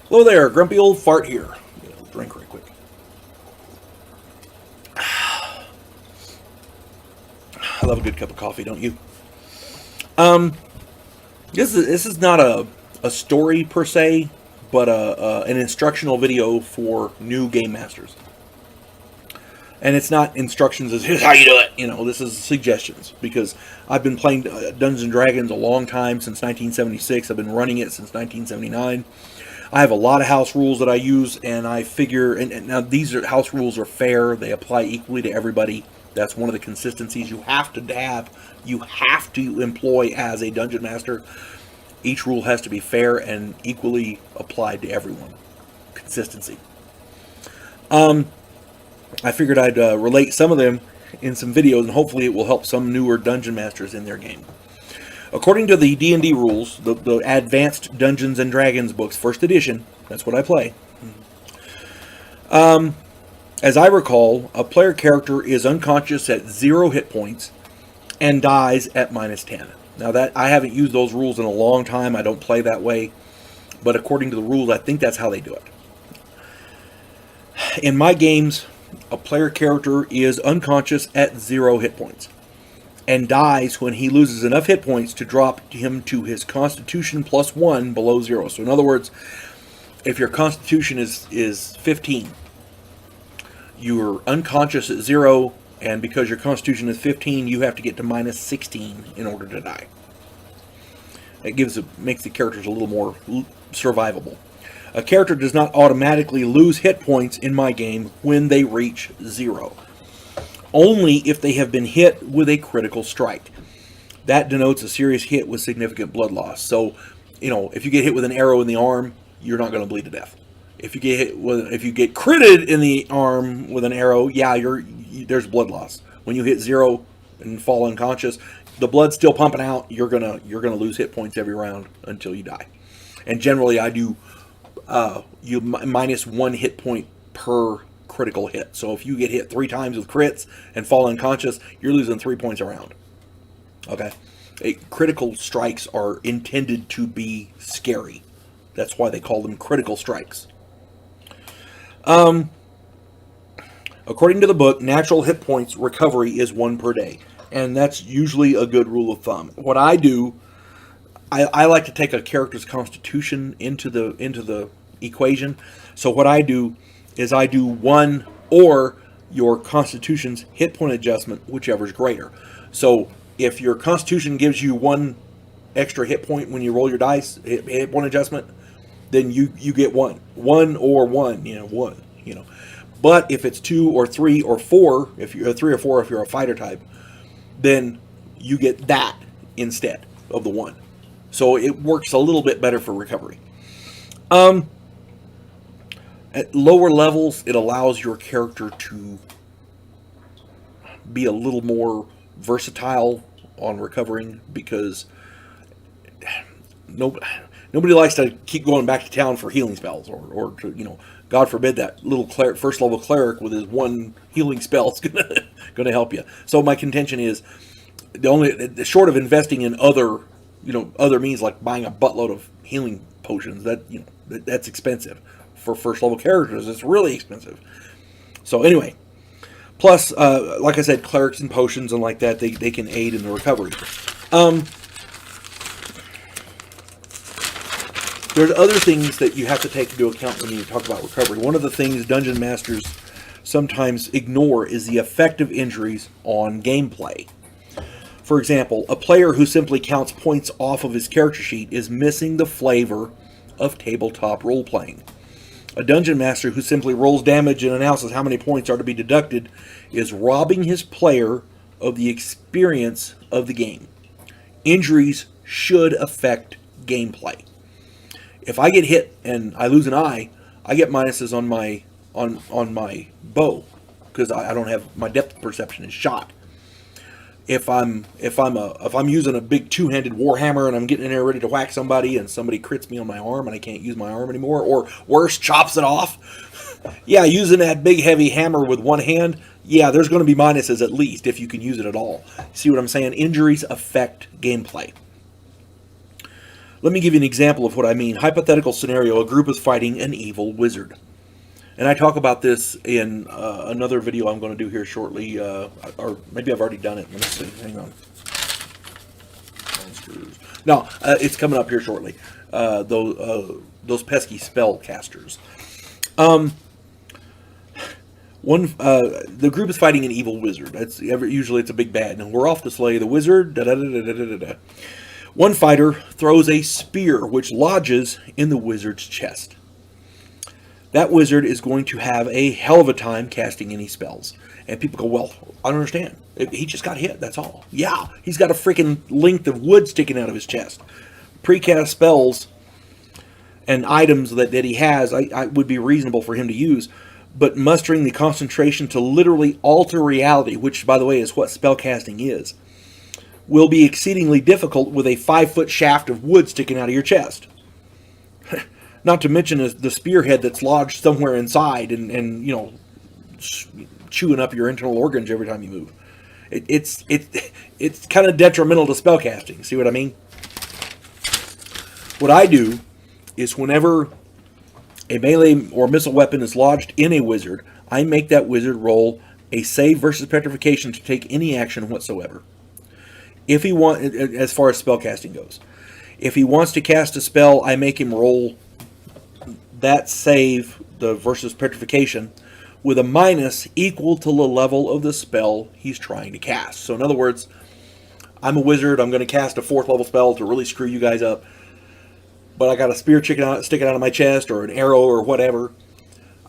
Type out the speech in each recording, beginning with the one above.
Hello there, grumpy old fart here. Drink right quick. I love a good cup of coffee, don't you? Um, this is not a story per se, but an instructional video for new game masters. And it's not instructions as here's how you do it. This is suggestions because I've been playing Dungeons and Dragons a long time, since 1976. I've been running it since 1979. I have a lot of house rules that I use, and I figure, and now house rules are fair. They apply equally to everybody. That's one of the consistencies you have to have. You have to employ as a dungeon master. Each rule has to be fair and equally applied to everyone. Consistency. I figured I'd relate some of them in some videos, and hopefully it will help some newer dungeon masters in their game. According to the D&D rules, the Advanced Dungeons and Dragons books, first edition, that's what I play. As I recall, a player character is unconscious at 0 hit points and dies at -10. Now that I haven't used those rules in a long time, I don't play that way, but according to the rules, I think that's how they do it. In my games, a player character is unconscious at 0 hit points and dies when he loses enough hit points to drop him to his Constitution +1 below 0. So in other words, if your Constitution is 15, you're unconscious at 0, and because your Constitution is 15, you have to get to -16 in order to die. It makes the characters a little more survivable. A character does not automatically lose hit points in my game when they reach 0. Only if they have been hit with a critical strike. That denotes a serious hit with significant blood loss. So, if you get hit with an arrow in the arm, you're not going to bleed to death. If you get critted in the arm with an arrow, there's blood loss. When you hit 0 and fall unconscious, the blood's still pumping out. You're gonna lose hit points every round until you die. And generally, I do you -1 hit point per critical hit. So if you get hit 3 times with crits and fall unconscious, you're losing 3 points a round. Okay, critical strikes are intended to be scary. That's why they call them critical strikes. According to the book, natural hit points recovery is 1 per day, and that's usually a good rule of thumb. What I do, I like to take a character's constitution into the equation. So what I do is I do 1 or your constitution's hit point adjustment, whichever is greater. So if your constitution gives you 1 extra hit point when you roll your dice, hit point adjustment, then you get 1 or 1, 1. But if it's 2 or 3 or 4, if you're 3 or 4, if you're a fighter type, then you get that instead of the 1. So it works a little bit better for recovery. At lower levels, it allows your character to be a little more versatile on recovering, because nobody likes to keep going back to town for healing spells, or to, God forbid, that little first level cleric with his 1 healing spell is gonna help you. So my contention is, short of investing in other means, like buying a buttload of healing potions, that's expensive. For first level characters, it's really expensive. So anyway, plus, like I said, clerics and potions and like that, they can aid in the recovery. There's other things that you have to take into account when you talk about recovery. One of the things dungeon masters sometimes ignore is the effect of injuries on gameplay. For example, a player who simply counts points off of his character sheet is missing the flavor of tabletop role-playing. A dungeon master who simply rolls damage and announces how many points are to be deducted is robbing his player of the experience of the game. Injuries should affect gameplay. If I get hit and I lose an eye, I get minuses on my bow because I don't have, my depth perception is shot. If I'm using a big 2-handed warhammer and I'm getting in there ready to whack somebody and somebody crits me on my arm and I can't use my arm anymore, or worse, chops it off, using that big heavy hammer with 1 hand, there's going to be minuses at least if you can use it at all. See what I'm saying? Injuries affect gameplay. Let me give you an example of what I mean. Hypothetical scenario, a group is fighting an evil wizard. And I talk about this in another video I'm going to do here shortly, or maybe I've already done it. Let me see. Hang on. Monsters. No, it's coming up here shortly. Those pesky spell casters. The group is fighting an evil wizard. Usually it's a big bad, and we're off to slay the wizard. Da, da, da, da, da, da, da. One fighter throws a spear, which lodges in the wizard's chest. That wizard is going to have a hell of a time casting any spells. And people go, well, I don't understand. He just got hit, that's all. Yeah, he's got a freaking length of wood sticking out of his chest. Precast spells and items that he has, I would be reasonable for him to use. But mustering the concentration to literally alter reality, which, by the way, is what spellcasting is, will be exceedingly difficult with a 5-foot shaft of wood sticking out of your chest. Not to mention the spearhead that's lodged somewhere inside and you know, chewing up your internal organs every time you move. It's kind of detrimental to spellcasting. See what I mean? What I do is whenever a melee or missile weapon is lodged in a wizard, I make that wizard roll a save versus petrification to take any action whatsoever. If he as far as spellcasting goes, if he wants to cast a spell, I make him roll that save, the versus petrification, with a minus equal to the level of the spell he's trying to cast. So in other words, I'm a wizard, I'm going to cast a 4th level spell to really screw you guys up, but I got a spear sticking out of my chest, or an arrow, or whatever.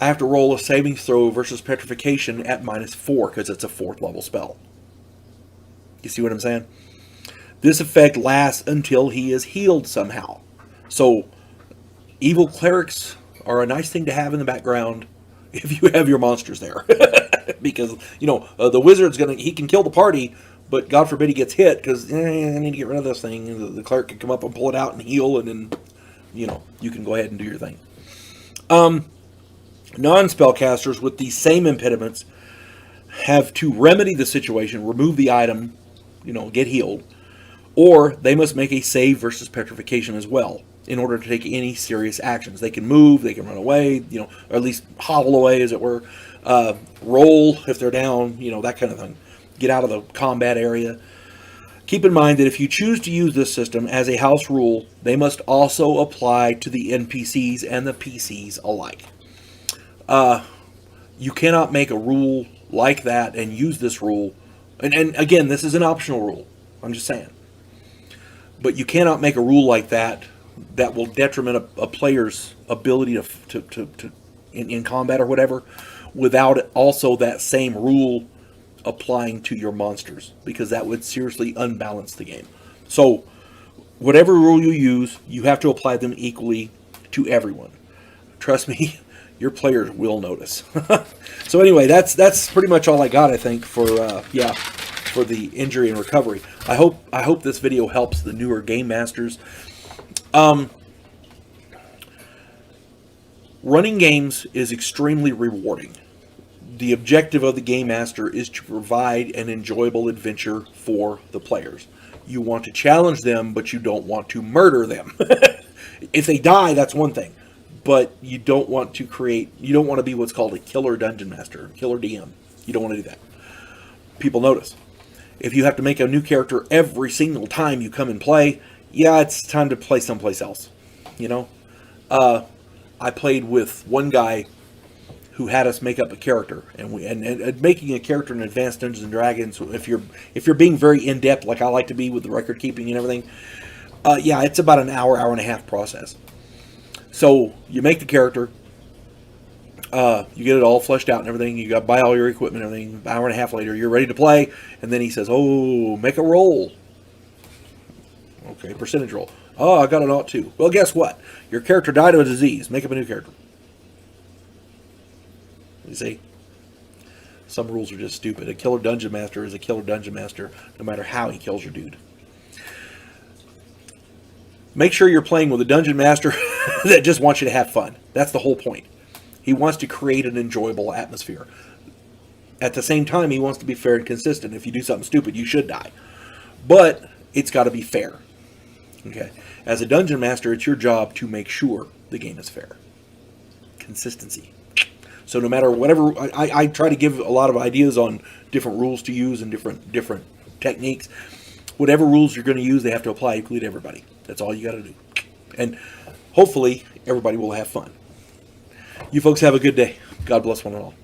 I have to roll a saving throw versus petrification at -4, because it's a 4th level spell. You see what I'm saying? This effect lasts until he is healed somehow. So, evil clerics are a nice thing to have in the background if you have your monsters there. Because, you know, the wizard's he can kill the party, but God forbid he gets hit, because I need to get rid of this thing. The cleric can come up and pull it out and heal, and then, you know, you can go ahead and do your thing. Non-spellcasters with these same impediments have to remedy the situation, remove the item, you know, get healed, or they must make a save versus petrification as well in order to take any serious actions. They can move, they can run away, you know, or at least hobble away, as it were, roll if they're down, you know, that kind of thing. Get out of the combat area. Keep in mind that if you choose to use this system as a house rule, they must also apply to the NPCs and the PCs alike. You cannot make a rule like that and use this rule. And again, this is an optional rule. I'm just saying. But you cannot make a rule like that will detriment a player's ability to in combat or whatever, without also that same rule applying to your monsters, because that would seriously unbalance the game. So whatever rule you use, you have to apply them equally to everyone. Trust me, your players will notice. So anyway, that's pretty much all I got, I think, for the injury and recovery. I hope this video helps the newer game masters. Running games is extremely rewarding. The objective of the game master is to provide an enjoyable adventure for the players. You want to challenge them, but you don't want to murder them. If they die, that's one thing. But you don't want to be what's called a killer dungeon master, killer DM. You don't want to do that. People notice. If you have to make a new character every single time you come and play, yeah, it's time to play someplace else. You know? I played with one guy who had us make up a character, and making a character in Advanced Dungeons and Dragons, if you're being very in depth like I like to be with the record keeping and everything, yeah, it's about an hour and a half process. So you make the character, you get it all fleshed out and everything. You got to buy all your equipment and everything. An hour and a half later, you're ready to play, and then he says, "Oh, make a roll." Okay, percentage roll. Oh, I got an ought to. Well, guess what? Your character died of a disease. Make up a new character. You see? Some rules are just stupid. A killer dungeon master is a killer dungeon master, no matter how he kills your dude. Make sure you're playing with a dungeon master that just wants you to have fun. That's the whole point. He wants to create an enjoyable atmosphere. At the same time, he wants to be fair and consistent. If you do something stupid, you should die. But it's got to be fair. Okay. As a dungeon master, it's your job to make sure the game is fair. Consistency. So no matter whatever, I try to give a lot of ideas on different rules to use and different techniques. Whatever rules you're going to use, they have to apply equally to everybody. That's all you got to do. And hopefully, everybody will have fun. You folks have a good day. God bless one and all.